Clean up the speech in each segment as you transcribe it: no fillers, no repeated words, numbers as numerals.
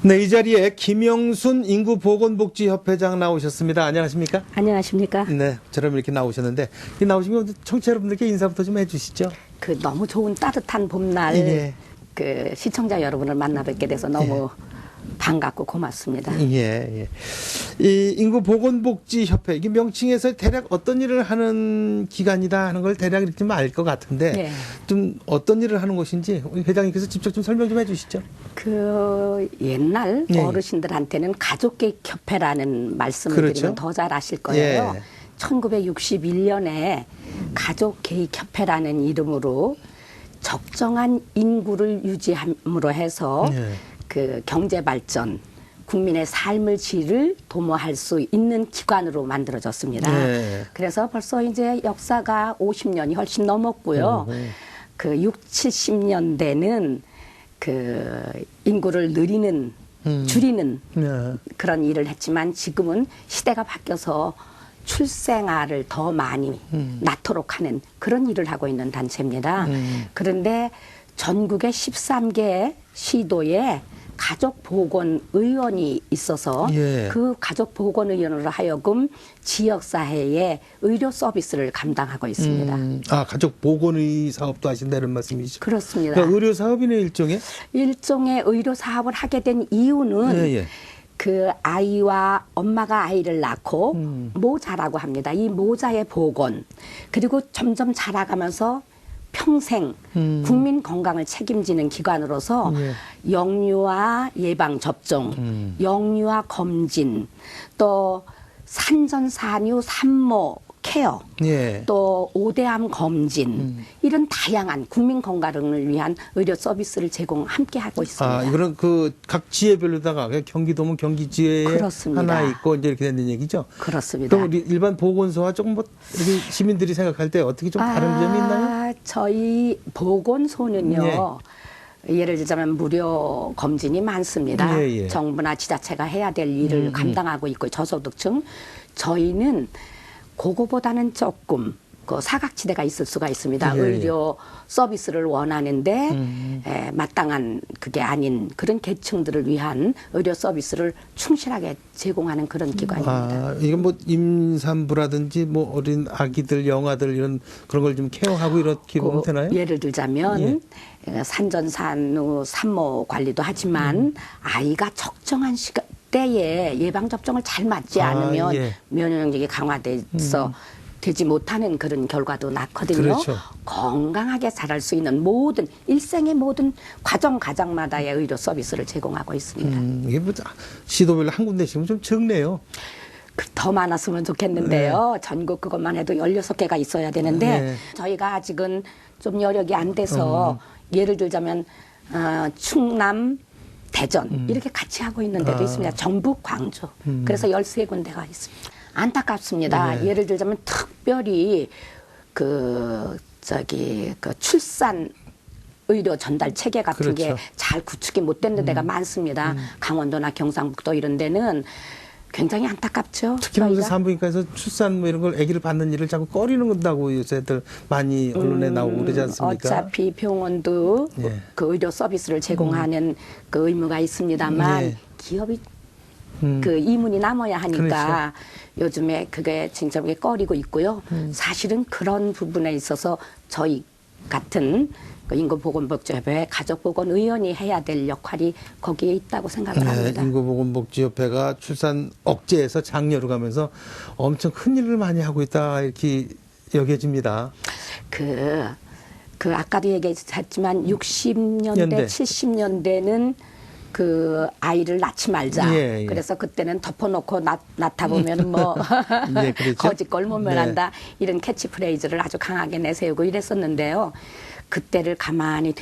네, 이 자리에 김영순 인구보건복지협회장 나오셨습니다. 안녕하십니까? 안녕하십니까? 네, 저럼 이렇게 나오셨는데 나오시면 청취자 여러분들께 인사부터 좀 해주시죠. 그 너무 좋은 따뜻한 봄날 예. 그 시청자 여러분을 만나 뵙게 돼서 너무 반갑고 고맙습니다. 예. 이 인구보건복지협회 이게 명칭에서 대략 어떤 일을 하는 기관이다 하는 걸 대략 이렇게 좀 알 것 같은데 좀 어떤 일을 하는 곳인지 우리 회장님께서 직접 좀 설명 좀 해주시죠. 그 옛날 어르신들한테는 가족계획협회라는 말씀을 드리면 더 잘 아실 거예요. 1961년에 가족계획협회라는 이름으로 적정한 인구를 유지함으로 해서 그 경제 발전, 국민의 삶의 질을 도모할 수 있는 기관으로 만들어졌습니다. 그래서 벌써 이제 역사가 50년이 훨씬 넘었고요. 그 60, 70년대는 그 인구를 늘리는, 줄이는 그런 일을 했지만 지금은 시대가 바뀌어서 출생아를 더 많이 낳도록 하는 그런 일을 하고 있는 단체입니다. 그런데 전국의 13개 시도에 가족보건의원이 있어서 그 가족보건의원으로 하여금 지역사회의 의료 서비스를 감당하고 있습니다. 아, 가족보건의 사업도 하신다는 말씀이시죠? 그렇습니다. 그러니까 의료사업이네, 일종의? 일종의 의료사업을 하게 된 이유는 그 아이와 엄마가 아이를 낳고 모자라고 합니다. 이 모자의 보건, 그리고 점점 자라가면서 평생 국민 건강을 책임지는 기관으로서 영유아 예방 접종, 영유아 검진, 또 산전산후 산모 케어, 또 오대암 검진, 이런 다양한 국민 건강을 위한 의료 서비스를 함께 하고 있습니다. 아, 이거는 그 각 지역별로다가 경기도면 경기지에 하나 있고 이제 이렇게 되는 얘기죠? 그렇습니다. 그럼 일반 보건소와 조금 뭐 이렇게 시민들이 생각할 때 어떻게 좀 다른 점이 있나요? 저희 보건소는요. 예를 들자면 무료 검진이 많습니다. 정부나 지자체가 해야 될 일을 감당하고 있고 저소득층. 저희는 그거보다는 조금 그 사각지대가 있을 수가 있습니다. 의료 서비스를 원하는데 마땅한 그게 아닌 그런 계층들을 위한 의료 서비스를 충실하게 제공하는 그런 기관입니다. 아, 이건 뭐 임산부라든지 뭐 어린 아기들, 영아들 이런 그런 걸 좀 케어하고 이렇게 보면 되나요? 예를 들자면 산전산후 산모 관리도 하지만 아이가 적정한 시간 때에 예방접종을 잘 맞지 않으면 면역력이 강화돼서 되지 못하는 그런 결과도 낳거든요. 건강하게 자랄 수 있는 모든 일생의 모든 과정마다의 의료 서비스를 제공하고 있습니다. 이게 뭐 시도별로 한 군데씩은 좀 적네요. 더 많았으면 좋겠는데요. 전국 그것만 해도 16개가 있어야 되는데 저희가 아직은 좀 여력이 안 돼서 예를 들자면 충남, 대전 이렇게 같이 하고 있는 데도 있습니다. 전북, 광주. 그래서 13군데가 있습니다. 안타깝습니다. 예를 들자면 특별히 그 출산 의료 전달 체계 같은 게 잘 구축이 못 되는 데가 많습니다. 강원도나 경상북도 이런 데는 굉장히 안타깝죠. 특히나 무슨 산부인과에서 출산 뭐 이런 걸 아기를 받는 일을 자꾸 꺼리는 건다고 요새들 많이 언론에 나오고 그러지 않습니까? 어차피 병원도 그 의료 서비스를 제공하는 그 의무가 있습니다만 기업이 그 이문이 남아야 하니까 요즘에 그게 진짜 꺼리고 있고요. 사실은 그런 부분에 있어서 저희 같은 그 인구보건복지협회 가족보건의원이 해야 될 역할이 거기에 있다고 생각을 합니다. 인구보건복지협회가 출산 억제에서 장려로 가면서 엄청 큰 일을 많이 하고 있다 이렇게 여겨집니다. 그 아까도 얘기했지만 60년대, 70년대는 그 아이를 낳지 말자. 그래서 그때는 덮어놓고 낳다 보면 뭐 거짓 걸모면한다 이런 캐치프레이즈를 아주 강하게 내세우고 이랬었는데요. 그때를 가만히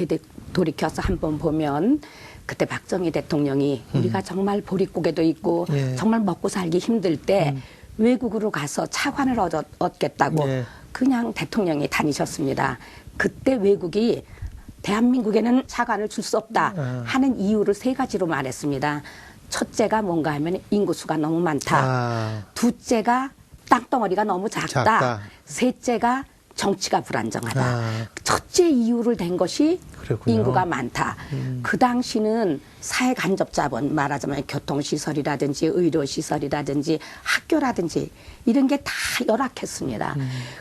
돌이켜서 한번 보면 그때 박정희 대통령이 우리가 정말 보릿고개도 있고 정말 먹고 살기 힘들 때 외국으로 가서 차관을 얻겠다고 그냥 대통령이 다니셨습니다. 그때 외국이 대한민국에는 차관을 줄 수 없다 하는 이유를 3가지로 말했습니다. 첫째가 뭔가 하면 인구수가 너무 많다. 둘째가 땅덩어리가 너무 작다. 셋째가 정치가 불안정하다. 첫째 이유를 댄 것이 그렇군요. 인구가 많다. 그 당시는 사회 간접 자본, 말하자면 교통시설이라든지 의료시설이라든지 학교라든지 이런 게 다 열악했습니다.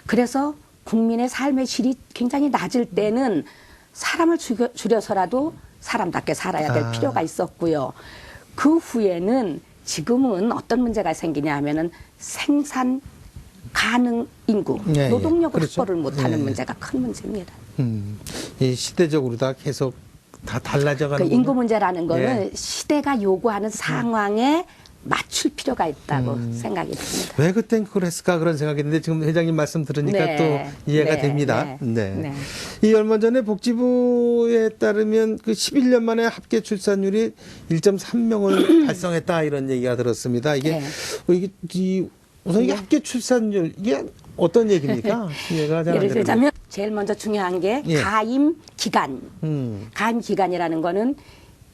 그래서 국민의 삶의 질이 굉장히 낮을 때는 사람을 줄여서라도 사람답게 살아야 될 필요가 있었고요. 그 후에는 지금은 어떤 문제가 생기냐 하면은 생산 가능 인구, 예, 노동력을 그렇죠. 확보를 못하는 예. 문제가 큰 문제입니다. 이 시대적으로 다 계속 다 달라져가는 그 인구 문제라는 거는 시대가 요구하는 상황에 맞출 필요가 있다고 생각이 듭니다. 왜 그땐 그걸 했을까 그런 생각했는데 지금 회장님 말씀 들으니까 네. 또 이해가 네. 됩니다. 네. 네. 네. 이 얼마 전에 복지부에 따르면 그 11년 만에 합계 출산율이 1.3명을 달성했다 이런 얘기가 들었습니다. 이게 우선 이게 합계 출산율 이게 어떤 얘기입니까? 이해가 잘 안 예를 되는데. 들자면 제일 먼저 중요한 게 가임 기간. 가임 기간이라는 거는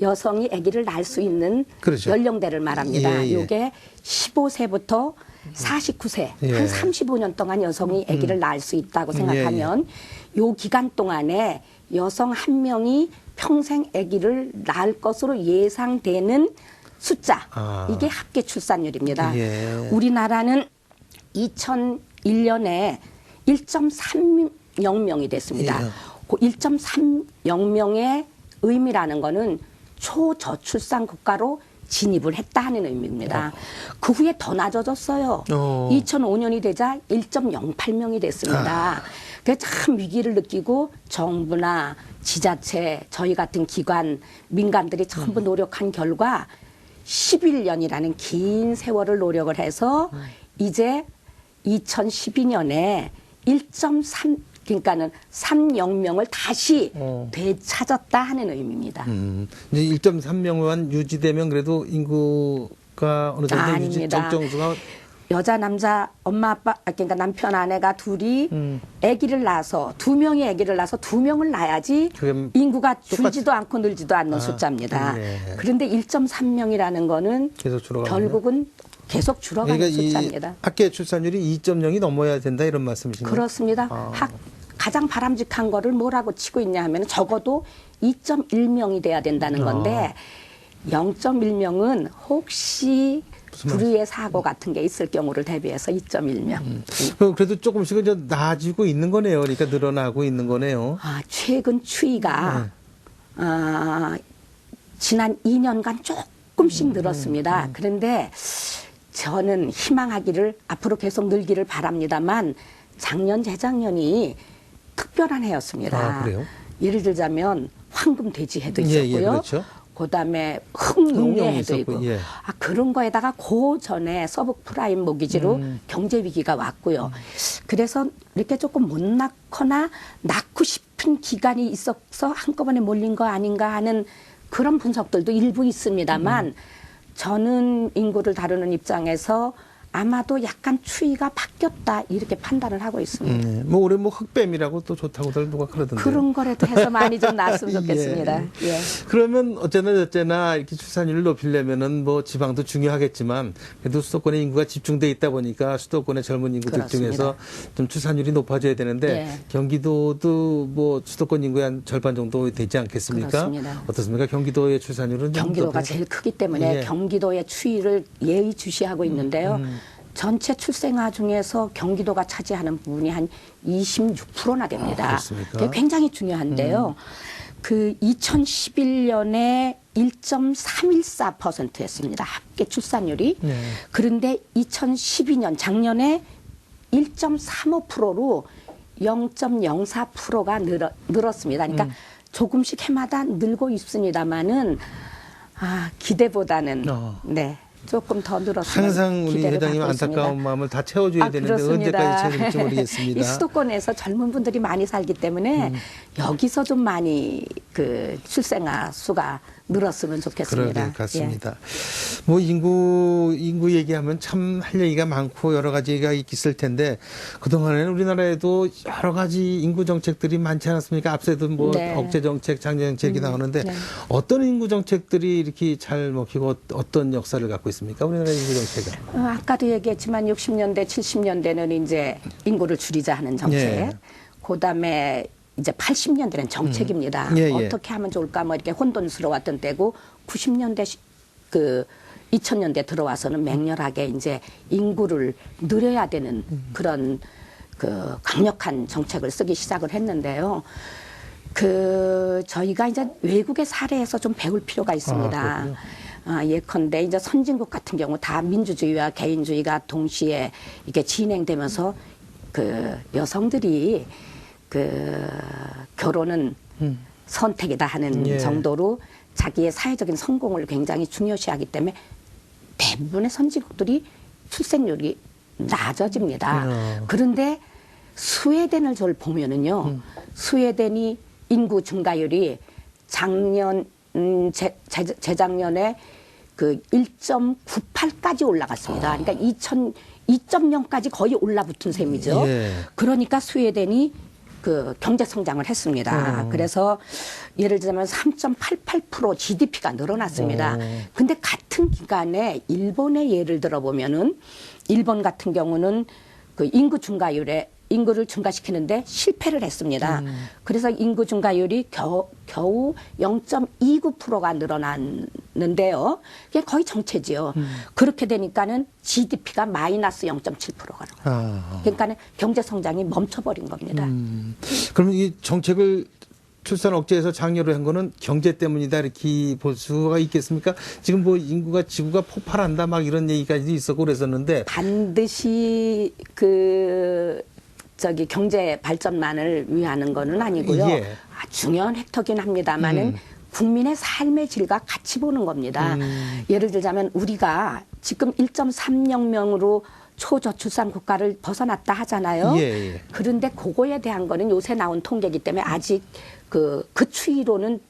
여성이 아기를 낳을 수 있는 그렇죠. 연령대를 말합니다. 예, 예. 이게 15세부터 49세 예. 한 35년 동안 여성이 아기를 낳을 수 있다고 생각하면 요 기간 동안에 여성 한 명이 평생 아기를 낳을 것으로 예상되는 숫자 이게 합계 출산율입니다. 예. 우리나라는 2001년에 1.30명이 됐습니다. 예. 그 1.30명의 의미라는 거는 초저출산 국가로 진입을 했다 하는 의미입니다. 그 후에 더 낮아졌어요. 2005년이 되자 1.08명이 됐습니다. 그래서 참 위기를 느끼고 정부나 지자체, 저희 같은 기관, 민간들이 전부 노력한 결과 11년이라는 긴 세월을 노력을 해서 이제 2012년에 1.3 그러니까는 3영명을 다시 되찾았다 하는 의미입니다. 이제 1.3명만 유지되면 그래도 인구가 어느 정도 유지 적정수가 여자 남자 엄마 아빠 그러니까 남편 아내가 둘이 아기를 낳아서 2명이 아기를 낳아서 2명을 낳아야지 인구가 줄지도 않고 늘지도 않는 숫자입니다. 그런데 1.3명이라는 거는 계속 결국은 계속 줄어가는 숫자입니다. 합계 출산율이 2.0이 넘어야 된다 이런 말씀이신가요? 그렇습니다. 가장 바람직한 거를 뭐라고 치고 있냐 하면 적어도 2.1명이 돼야 된다는 건데 0.1명은 혹시 불의의 사고 같은 게 있을 경우를 대비해서 2.1명. 그래도 조금씩은 좀 나아지고 있는 거네요. 그러니까 늘어나고 있는 거네요. 최근 추이가 지난 2년간 조금씩 늘었습니다. 그런데 저는 희망하기를 앞으로 계속 늘기를 바랍니다만 작년 재작년이 특별한 해였습니다. 그래요? 예를 들자면 황금 돼지 해도 있었고요. 그렇죠. 그다음에 흑룡의 해도 있고 예. 그런 거에다가 그 전에 서북프라임 모기지로 경제 위기가 왔고요. 그래서 이렇게 조금 못 낳거나 낳고 싶은 기간이 있어서 한꺼번에 몰린 거 아닌가 하는 그런 분석들도 일부 있습니다만 저는 인구를 다루는 입장에서 아마도 약간 추이가 바뀌었다 이렇게 판단을 하고 있습니다. 뭐 올해 뭐 흑뱀이라고 또 좋다고들 누가 그러던데. 그런 거라도 해서 많이 좀 나왔으면 좋겠습니다. 예. 그러면 어쩌나 저쩌나 이렇게 출산율을 높이려면은 뭐 지방도 중요하겠지만 그래도 수도권에 인구가 집중돼 있다 보니까 수도권의 젊은 인구들 그렇습니다. 중에서 좀 출산율이 높아져야 되는데 경기도도 뭐 수도권 인구의 한 절반 정도 되지 않겠습니까? 그렇습니다. 어떻습니까? 경기도의 출산율은 좀 경기도가 제일 크기 때문에 경기도의 추이를 예의주시하고 있는데요. 전체 출생아 중에서 경기도가 차지하는 부분이 한 26%나 됩니다. 그렇습니까? 그게 굉장히 중요한데요. 그 2011년에 1.314%였습니다. 합계 출산율이. 그런데 2012년 작년에 1.35%로 0.04%가 늘었습니다. 그러니까 조금씩 해마다 늘고 있습니다만은 기대보다는 조금 더 늘었으면 항상 우리 회장님 안타까운 마음을 다 채워줘야 되는데 그렇습니다. 언제까지 채워줄지 모르겠습니다. 이 수도권에서 젊은 분들이 많이 살기 때문에 여기서 좀 많이 그 출생아 수가 늘었으면 좋겠습니다. 그럴 것 같습니다. 뭐 인구 얘기하면 참 할 얘기가 많고 여러 가지가 있을 텐데 그동안에는 우리나라에도 여러 가지 인구 정책들이 많지 않았습니까? 앞서도 뭐 네. 억제 정책, 장려 정책이 나오는데 네. 어떤 인구 정책들이 이렇게 잘 먹히고 어떤 역사를 갖고 있습니까? 우리나라 인구 정책은. 아까도 얘기했지만 60년대, 70년대는 이제 인구를 줄이자 하는 정책. 예. 그다음에 이제 80년대는 정책입니다. 예, 예. 어떻게 하면 좋을까 뭐 이렇게 혼돈스러웠던 때고 90년대 그 2000년대 들어와서는 맹렬하게 이제 인구를 늘려야 되는 그런 그 강력한 정책을 쓰기 시작을 했는데요. 그 저희가 이제 외국의 사례에서 좀 배울 필요가 있습니다. 예컨대 이제 선진국 같은 경우 다 민주주의와 개인주의가 동시에 이게 진행되면서 그 여성들이 그 결혼은 선택이다 하는 예. 정도로 자기의 사회적인 성공을 굉장히 중요시하기 때문에 대부분의 선진국들이 출생률이 낮아집니다. 그런데 스웨덴을 저를 보면은요, 스웨덴이 인구 증가율이 작년 재작년에 그 1.98까지 올라갔습니다. 그러니까 2.0까지 거의 올라붙은 셈이죠. 예. 그러니까 스웨덴이 그 경제 성장을 했습니다. 그래서 예를 들자면 3.88% GDP가 늘어났습니다. 근데 같은 기간에 일본의 예를 들어보면은 일본 같은 경우는 그 인구를 증가시키는데 실패를 했습니다. 그래서 인구 증가율이 겨우 0.29%가 늘어났는데요. 이게 거의 정체지요. 그렇게 되니까는 GDP가 마이너스 0.7%가 나와요. 그러니까는 경제 성장이 멈춰버린 겁니다. 그럼 이 정책을 출산 억제해서 장려를 한 거는 경제 때문이다 이렇게 볼 수가 있겠습니까? 지금 뭐 인구가 지구가 폭발한다 막 이런 얘기까지도 있었고 그랬었는데 반드시 경제 발전만을 위하는 거는 아니고요. 예. 중요한 획터긴 합니다만은 국민의 삶의 질과 같이 보는 겁니다. 예를 들자면 우리가 지금 1.30명으로 초저출산 국가를 벗어났다 하잖아요. 예, 예. 그런데 그거에 대한 거는 요새 나온 통계이기 때문에 아직 그 추이로는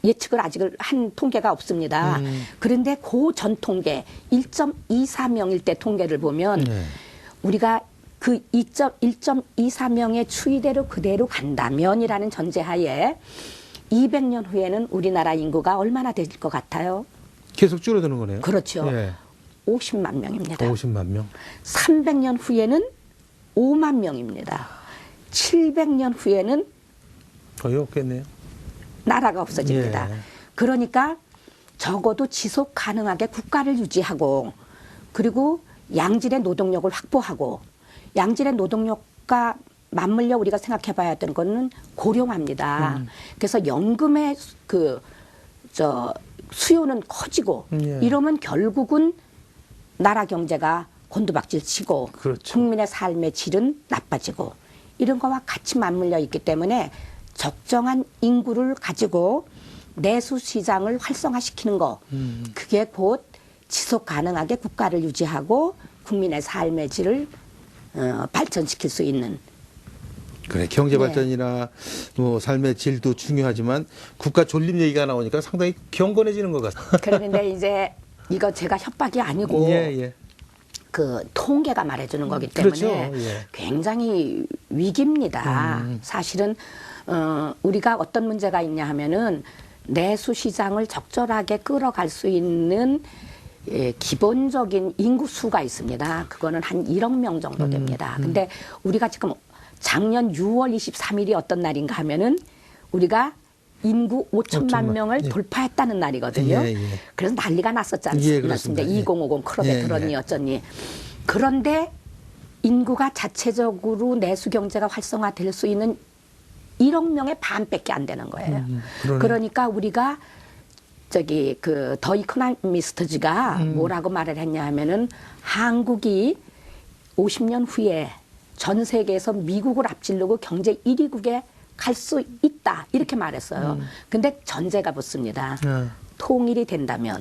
예측을 아직 한 통계가 없습니다. 그런데 그 전 통계 1.24명일 때 통계를 보면 우리가 그 1.24명의 추이대로 그대로 간다면이라는 전제하에 200년 후에는 우리나라 인구가 얼마나 될 것 같아요? 계속 줄어드는 거네요. 그렇죠. 예. 50만 명입니다. 50만 명. 300년 후에는 5만 명입니다. 700년 후에는 거의 없겠네요. 나라가 없어집니다. 예. 그러니까 적어도 지속 가능하게 국가를 유지하고 그리고 양질의 노동력을 확보하고 양질의 노동력과 맞물려 우리가 생각해 봐야 되는 거는 고령화입니다. 그래서 연금의 수요는 커지고 예. 이러면 결국은 나라 경제가 곤두박질 치고 그렇죠. 국민의 삶의 질은 나빠지고 이런 거와 같이 맞물려 있기 때문에 적정한 인구를 가지고 내수 시장을 활성화시키는 거 그게 곧 지속 가능하게 국가를 유지하고 국민의 삶의 질을 발전시킬 수 있는 그래 경제 발전이나 뭐 삶의 질도 중요하지만 국가 존립 얘기가 나오니까 상당히 경건해지는 것 같아요. 그런데 이제 이거 제가 협박이 아니고 예. 그 통계가 말해주는 거기 때문에 그렇죠. 예. 굉장히 위기입니다. 사실은 우리가 어떤 문제가 있냐 하면은 내수 시장을 적절하게 끌어갈 수 있는 기본적인 인구수가 있습니다. 그거는 한 1억 명 정도 됩니다. 근데 우리가 지금 작년 6월 23일이 어떤 날인가 하면은 우리가 인구 5천만 명을 돌파했다는 날이거든요. 그래서 난리가 났었지 않습니까? 2050 클럽에 들었니 어쩌니. 그런데 인구가 자체적으로 내수 경제가 활성화될 수 있는 1억 명의 반밖에 안 되는 거예요. 그러니까 우리가 더 이코노미스트즈가 뭐라고 말을 했냐 하면은 한국이 50년 후에 전 세계에서 미국을 앞지르고 경제 1위국에 갈 수 있다 이렇게 말했어요. 근데 전제가 붙습니다. 통일이 된다면.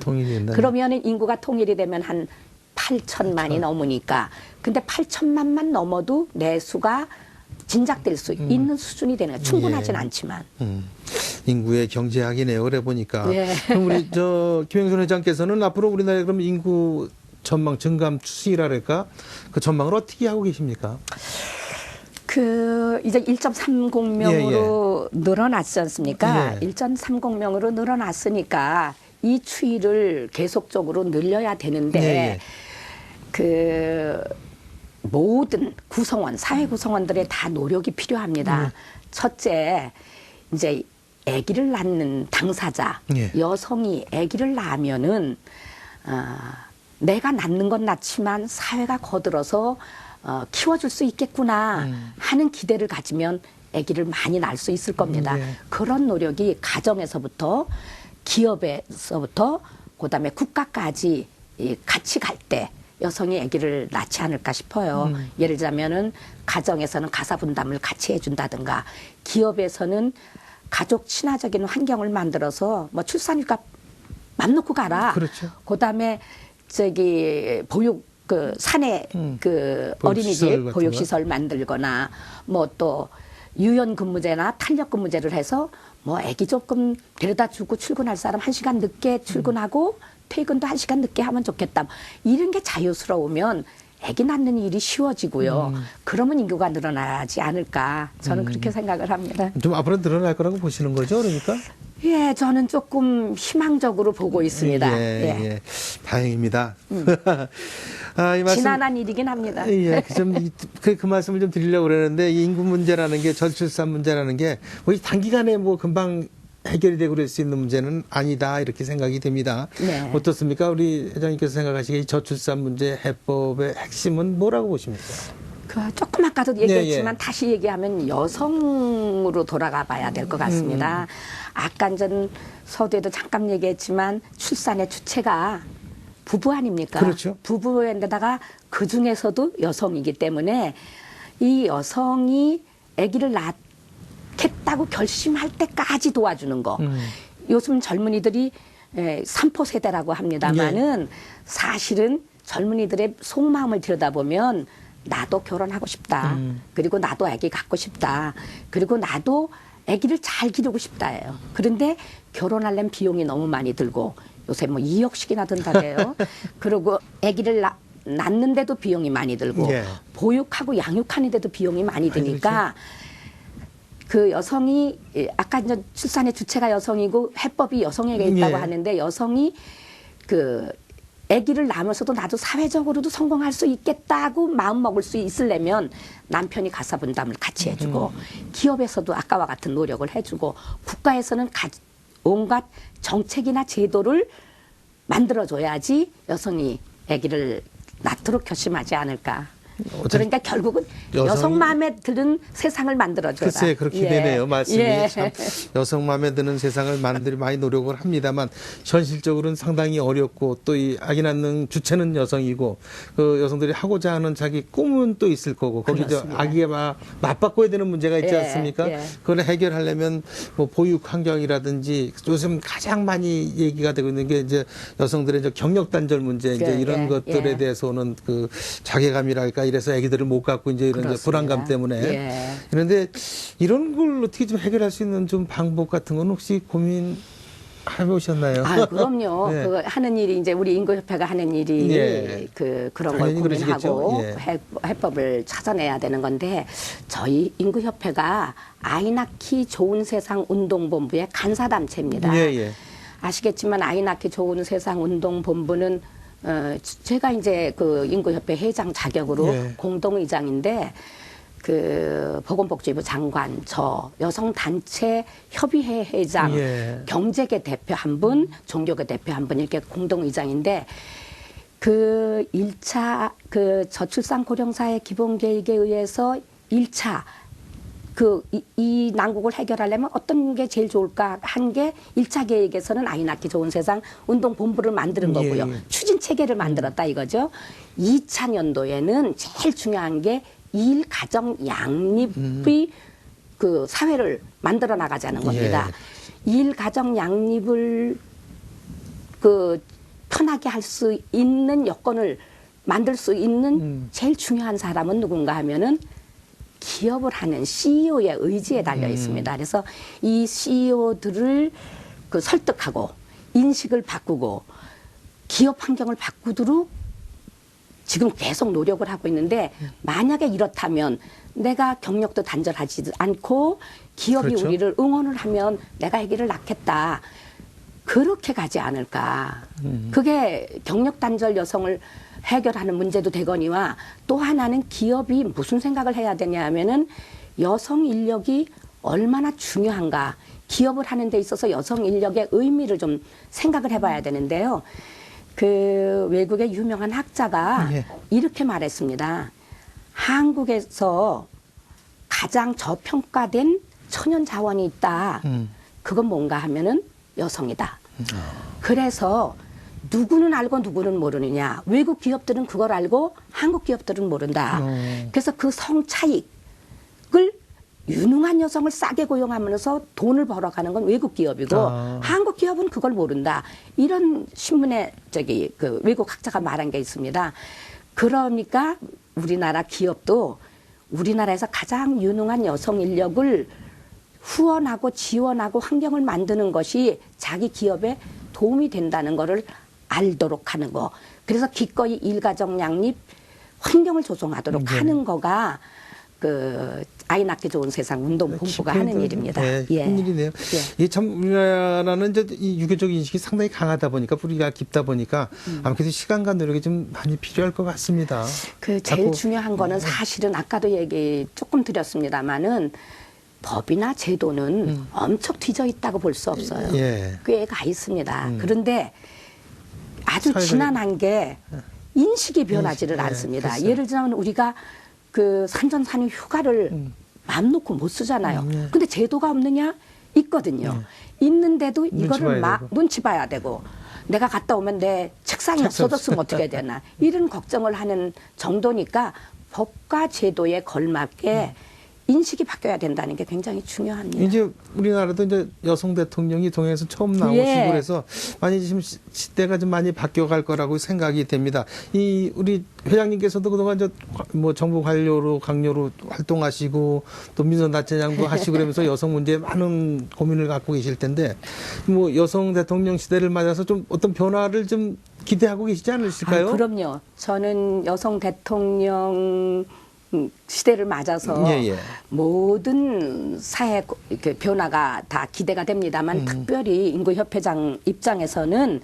그러면 인구가 통일이 되면 한 8천만이 넘으니까. 근데 8천만만 넘어도 내수가 진작될 수 있는 수준이 되는 거예요. 충분하진 않지만. 인구의 경제학이네요. 그래 보니까. 예. 그럼 우리 김영순 회장께서는 앞으로 우리나라의 그럼 인구 전망 증감 추이랄까 그 전망을 어떻게 하고 계십니까? 이제 1.30명으로 늘어났지 않습니까? 예. 1.30명으로 늘어났으니까 이 추이를 계속적으로 늘려야 되는데 모든 구성원, 사회 구성원들의 다 노력이 필요합니다. 첫째, 이제 아기를 낳는 당사자, 여성이 아기를 낳으면은 내가 낳는 건 낳지만 사회가 거들어서 키워줄 수 있겠구나 하는 기대를 가지면 아기를 많이 낳을 수 있을 겁니다. 그런 노력이 가정에서부터 기업에서부터 그다음에 국가까지 같이 갈 때 여성이 아기를 낳지 않을까 싶어요. 예를 들자면은 가정에서는 가사 분담을 같이 해준다든가 기업에서는 가족 친화적인 환경을 만들어서 뭐 출산휴가 맘 놓고 가라. 그렇죠. 그다음에 보육 사내 어린이집 보육시설 만들거나 뭐 또 유연 근무제나 탄력 근무제를 해서 뭐 아기 조금 데려다 주고 출근할 사람 1시간 늦게 출근하고 퇴근도 1시간 늦게 하면 좋겠다. 이런 게 자유스러우면 아기 낳는 일이 쉬워지고요. 그러면 인구가 늘어나지 않을까. 저는 그렇게 생각을 합니다. 좀 앞으로 늘어날 거라고 보시는 거죠, 그러니까? 예, 저는 조금 희망적으로 보고 있습니다. 예. 다행입니다. 이 말씀, 지난한 일이긴 합니다. 예, 그 말씀을 좀 드리려고 그러는데 이 인구 문제라는 게 저출산 문제라는 게 뭐 단기간에 뭐 금방 해결이 되고 그럴 수 있는 문제는 아니다 이렇게 생각이 됩니다. 네. 어떻습니까? 우리 회장님께서 생각하시기에 이 저출산 문제 해법의 핵심은 뭐라고 보십니까? 조금 아까도 얘기했지만 다시 얘기하면 여성으로 돌아가 봐야 될 것 같습니다. 아까 전 서두에도 잠깐 얘기했지만 출산의 주체가 부부 아닙니까? 그렇죠. 부부인데다가 그 중에서도 여성이기 때문에 이 여성이 아기를 낳겠다고 결심할 때까지 도와주는 거. 요즘 젊은이들이 3포 세대라고 합니다만은 사실은 젊은이들의 속마음을 들여다보면 나도 결혼하고 싶다. 그리고 나도 아기 갖고 싶다. 그리고 나도 아기를 잘 기르고 싶다예요. 그런데 결혼하려면 비용이 너무 많이 들고 요새 뭐 2억씩이나 든다래요. 그리고 아기를 낳는데도 비용이 많이 들고 보육하고 양육하는데도 비용이 많이 드니까 그 여성이 아까 이제 출산의 주체가 여성이고 해법이 여성에게 있다고 하는데 여성이 아기를 낳으면서도 나도 사회적으로도 성공할 수 있겠다고 마음 먹을 수 있으려면 남편이 가사 분담을 같이 해주고 기업에서도 아까와 같은 노력을 해주고 국가에서는 온갖 정책이나 제도를 만들어줘야지 여성이 아기를 낳도록 결심하지 않을까. 그러니까 결국은 여성 마음에 드는 세상을 만들어줘라. 글쎄 그렇게 되네요. 말씀이 참 여성 마음에 드는 세상을 만들기 많이 노력을 합니다만 현실적으로는 상당히 어렵고 또 이 아기 낳는 주체는 여성이고 그 여성들이 하고자 하는 자기 꿈은 또 있을 거고 거기 아기에 맞바꿔야 되는 문제가 있지 않습니까? 그걸 해결하려면 뭐 보육 환경이라든지 요즘 가장 많이 얘기가 되고 있는 게 이제 여성들의 이제 경력 단절 문제 이제 이런 것들에 대해서는 그 자괴감이랄까 이래서 아기들을 못 갖고 이제 이런 이제 불안감 때문에 그런데 이런 걸 어떻게 좀 해결할 수 있는 좀 방법 같은 건 혹시 고민해보셨나요? 그럼요. 그 하는 일이 이제 우리 인구협회가 하는 일이 그런 걸 고민하고 해법을 찾아내야 되는 건데 저희 인구협회가 아이 낳기 좋은 세상 운동본부의 간사단체입니다. 아시겠지만 아이 낳기 좋은 세상 운동본부는 제가 이제 그 인구협회 회장 자격으로 공동의장인데 그 보건복지부 장관, 저 여성단체 협의회 회장, 경제계 대표 한 분, 종교계 대표 한 분 이렇게 공동의장인데 그 1차 그 저출산 고령사회 기본계획에 의해서 1차 이 난국을 해결하려면 어떤 게 제일 좋을까 한 게 1차 계획에서는 아이 낳기 좋은 세상 운동본부를 만드는 거고요. 추진 체계를 만들었다 이거죠. 2차 년도에는 제일 중요한 게 일 가정 양립의 그 사회를 만들어 나가자는 겁니다. 일 가정 양립을 편하게 할 수 있는 여건을 만들 수 있는 제일 중요한 사람은 누군가 하면은 기업을 하는 CEO의 의지에 달려 있습니다. 그래서 이 CEO들을 그 설득하고 인식을 바꾸고 기업 환경을 바꾸도록 지금 계속 노력을 하고 있는데 만약에 이렇다면 내가 경력도 단절하지 않고 기업이 그렇죠. 우리를 응원을 하면 내가 아기를 낳겠다. 그렇게 가지 않을까. 그게 경력 단절 여성을 해결하는 문제도 되거니와 또 하나는 기업이 무슨 생각을 해야 되냐 하면은 여성 인력이 얼마나 중요한가. 기업을 하는 데 있어서 여성 인력의 의미를 좀 생각을 해봐야 되는데요. 그 외국의 유명한 학자가 예. 이렇게 말했습니다. 한국에서 가장 저평가된 천연 자원이 있다. 그건 뭔가 하면은 여성이다. 그래서 누구는 알고 누구는 모르느냐. 외국 기업들은 그걸 알고 한국 기업들은 모른다. 그래서 그 성 차익을 유능한 여성을 싸게 고용하면서 돈을 벌어가는 건 외국 기업이고 한국 기업은 그걸 모른다. 이런 신문에 그 외국 학자가 말한 게 있습니다. 그러니까 우리나라 기업도 우리나라에서 가장 유능한 여성 인력을 후원하고 지원하고 환경을 만드는 것이 자기 기업에 도움이 된다는 것을 알도록 하는 거. 그래서 기꺼이 일가정 양립 환경을 조성하도록 하는 거가 그 아이 낳기 좋은 세상 운동 본부가 하는 일입니다. 네, 예. 큰 일이네요. 예. 이게 참 우리나라는 이제 이 유교적 인식이 상당히 강하다 보니까 뿌리가 깊다 보니까 아무래도 시간과 노력이 좀 많이 필요할 것 같습니다. 그 제일 중요한 거는 사실은 아까도 얘기 조금 드렸습니다마는 법이나 제도는 엄청 뒤져 있다고 볼 수 없어요. 예. 꽤가 있습니다. 그런데 아주 지난한 게 인식이 변하지를 않습니다. 글쎄요. 예를 들면 우리가 그 산전산후 휴가를 맘 놓고 못 쓰잖아요. 근데 제도가 없느냐? 있거든요. 있는데도 이거를 눈치 봐야 되고 내가 갔다 오면 내 책상이 없어졌으면 어떻게 되나 이런 걱정을 하는 정도니까 법과 제도에 걸맞게 인식이 바뀌어야 된다는 게 굉장히 중요합니다. 이제 우리나라도 이제 여성 대통령이 동해에서 처음 나오시고 예. 그래서 많이 지금 시대가 좀 많이 바뀌어갈 거라고 생각이 됩니다. 이 우리 회장님께서도 그동안 뭐 정부 관료로 강요로 활동하시고 또 민선단체장도 하시고 그러면서 여성 문제에 많은 고민을 갖고 계실 텐데 뭐 여성 대통령 시대를 맞아서 좀 어떤 변화를 좀 기대하고 계시지 않으실까요? 그럼요. 저는 여성 대통령 시대를 맞아서 예. 모든 사회 변화가 다 기대가 됩니다만 특별히 인구협회장 입장에서는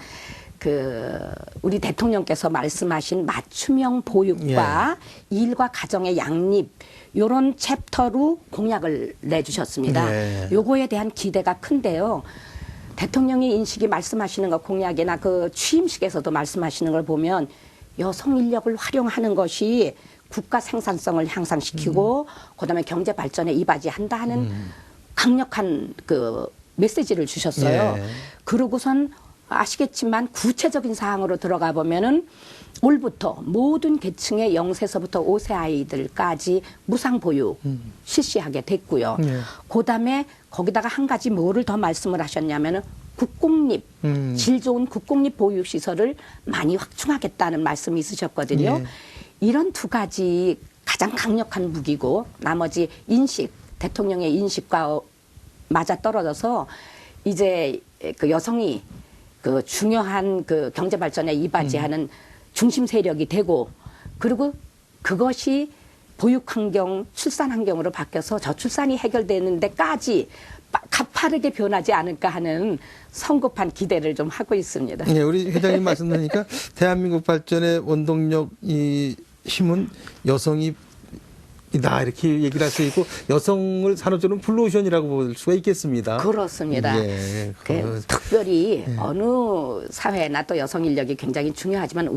그 우리 대통령께서 말씀하신 맞춤형 보육과 일과 가정의 양립 요런 챕터로 공약을 내주셨습니다. 요거에 대한 기대가 큰데요. 대통령이 인식이 말씀하시는 거 공약이나 그 취임식에서도 말씀하시는 걸 보면 여성 인력을 활용하는 것이 국가 생산성을 향상시키고 그다음에 경제 발전에 이바지한다 하는 강력한 그 메시지를 주셨어요. 그러고선 아시겠지만 구체적인 사항으로 들어가 보면은 올부터 모든 계층의 0세서부터 5세 아이들까지 무상 보육 실시하게 됐고요. 그다음에 거기다가 한 가지 뭐를 더 말씀을 하셨냐면은 국공립, 질 좋은 국공립 보육 시설을 많이 확충하겠다는 말씀이 있으셨거든요. 이런 두 가지 가장 강력한 무기고 나머지 인식, 대통령의 인식과 맞아떨어져서 이제 그 여성이 그 중요한 그 경제 발전에 이바지하는 중심 세력이 되고 그리고 그것이 보육 환경, 출산 환경으로 바뀌어서 저출산이 해결되는 데까지 가파르게 변하지 않을까 하는 성급한 기대를 좀 하고 있습니다. 네, 우리 회장님 말씀 들으니까 대한민국 발전의 원동력 이 힘은 여성이 다 이렇게 얘기를 할 수 있고 여성을 산업적으로 블루오션이라고 볼 수가 있겠습니다. 그렇습니다. 특별히 어느 사회나 또 여성 인력이 굉장히 중요하지만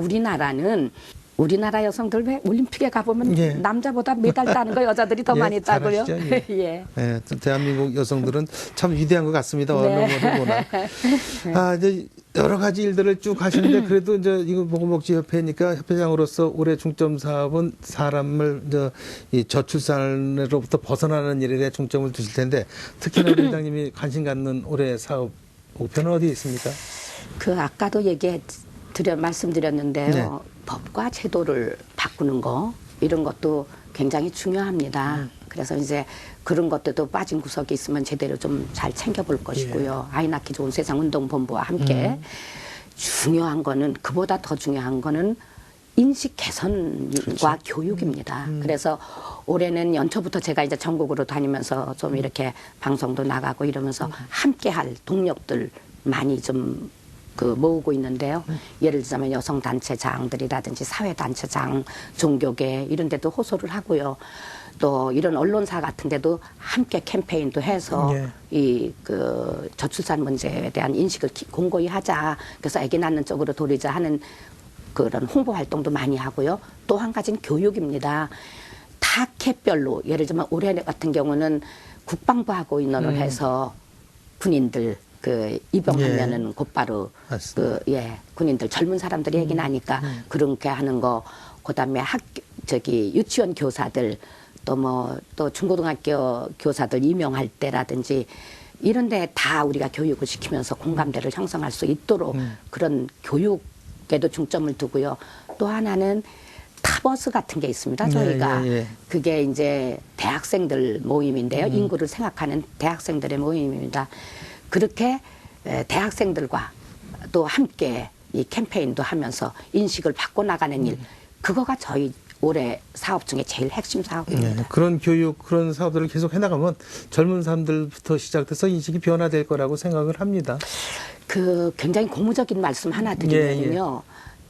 우리나라 여성들 왜 올림픽에 가보면 남자보다 메달 따는 거 여자들이 더 많이 따고요. 대한민국 여성들은 참 위대한 것 같습니다. 어느 누구나. 이제 여러 가지 일들을 쭉 하시는데 그래도 이제 이거 보건복지협회니까 협회장으로서 올해 중점 사업은 사람을 이 저출산으로부터 벗어나는 일에 대해 중점을 두실 텐데 특히나 우리 회장님이 관심 갖는 올해 사업 목표는 어디에 있습니까? 그 아까도 말씀드렸는데요. 법과 제도를 바꾸는 거 이런 것도 굉장히 중요합니다. 그래서 이제 그런 것들도 빠진 구석이 있으면 제대로 좀 잘 챙겨볼 것이고요. 아이 낳기 좋은 세상 운동본부와 함께 중요한 거는 그보다 더 중요한 거는 인식 개선과 그렇죠. 교육입니다. 그래서 올해는 연초부터 제가 이제 전국으로 다니면서 좀 이렇게 방송도 나가고 이러면서 함께할 동력들 많이 좀 모으고 있는데요. 예를 들자면 여성단체장들이라든지 사회단체장, 종교계 이런 데도 호소를 하고요. 또 이런 언론사 같은 데도 함께 캠페인도 해서 저출산 문제에 대한 인식을 공고히 하자. 그래서 아기 낳는 쪽으로 돌리자 하는 그런 홍보 활동도 많이 하고요. 또 한 가지는 교육입니다. 타켓별로 예를 들면 올해 같은 경우는 국방부하고 인원을 해서 군인들 입영하면은 곧바로 군인들 젊은 사람들이 얘기 나니까 그렇게 하는 거, 그다음에 유치원 교사들 또 중고등학교 교사들 임용할 때라든지 이런 데 다 우리가 교육을 시키면서 공감대를 형성할 수 있도록 그런 교육에도 중점을 두고요. 또 하나는 타버스 같은 게 있습니다. 저희가 그게 이제 대학생들 모임인데요. 인구를 생각하는 대학생들의 모임입니다. 그렇게 대학생들과 또 함께 이 캠페인도 하면서 인식을 바꿔나가는 일, 그거가 저희 올해 사업 중에 제일 핵심 사업입니다. 그런 교육, 그런 사업들을 계속 해나가면 젊은 사람들부터 시작돼서 인식이 변화될 거라고 생각을 합니다. 굉장히 고무적인 말씀 하나 드리면요.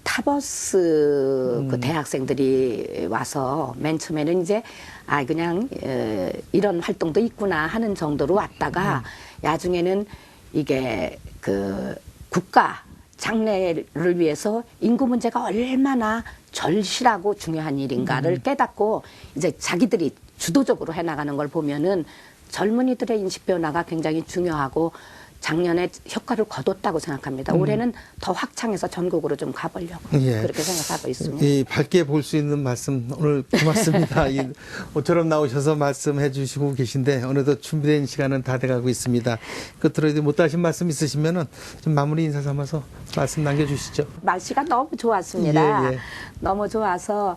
타버스 대학생들이 와서 맨 처음에는 이제 그냥 이런 활동도 있구나 하는 정도로 왔다가 나중에는 이게 국가 장래를 위해서 인구 문제가 얼마나 절실하고 중요한 일인가를 깨닫고 이제 자기들이 주도적으로 해나가는 걸 보면은 젊은이들의 인식 변화가 굉장히 중요하고 작년에 효과를 거뒀다고 생각합니다. 올해는 더 확장해서 전국으로 좀 가보려고 그렇게 생각하고 있습니다. 밝게 볼 수 있는 말씀 오늘 고맙습니다. 모처럼 나오셔서 말씀해 주시고 계신데 어느덧 준비된 시간은 다 돼가고 있습니다. 끝으로 못하신 말씀 있으시면은 좀 마무리 인사 삼아서 말씀 남겨주시죠. 날씨가 너무 좋았습니다. 너무 좋아서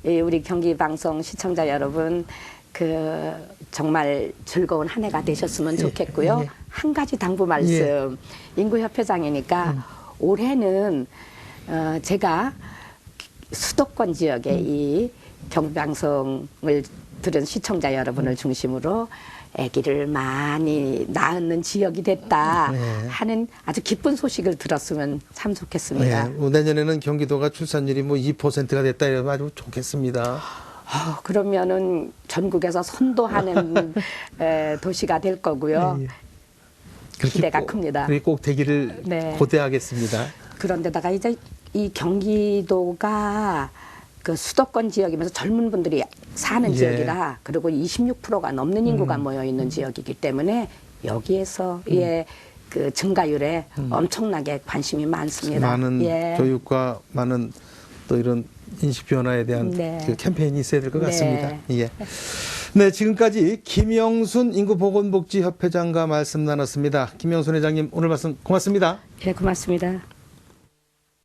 우리 경기방송 시청자 여러분 정말 즐거운 한 해가 되셨으면 좋겠고요. 한 가지 당부 말씀. 인구협회장이니까 올해는 제가 수도권 지역의 이 경기방송을 들은 시청자 여러분을 중심으로 아기를 많이 낳는 지역이 됐다 하는 아주 기쁜 소식을 들었으면 참 좋겠습니다. 내년에는 경기도가 출산율이 2%가 됐다 이러면 아주 좋겠습니다. 그러면은 전국에서 선도하는 도시가 될 거고요. 기대가 큽니다. 그게 꼭 되기를 고대하겠습니다. 그런데다가 이제 이 경기도가 수도권 지역이면서 젊은 분들이 사는 지역이라, 그리고 26%가 넘는 인구가 모여 있는 지역이기 때문에 여기에서의 증가율에 엄청나게 관심이 많습니다. 많은 교육과 많은 또 이런 인식 변화에 대한 캠페인이 있어야 될 것 같습니다. 네, 지금까지 김영순 인구보건복지협회장과 말씀 나눴습니다. 김영순 회장님, 오늘 말씀 고맙습니다. 고맙습니다.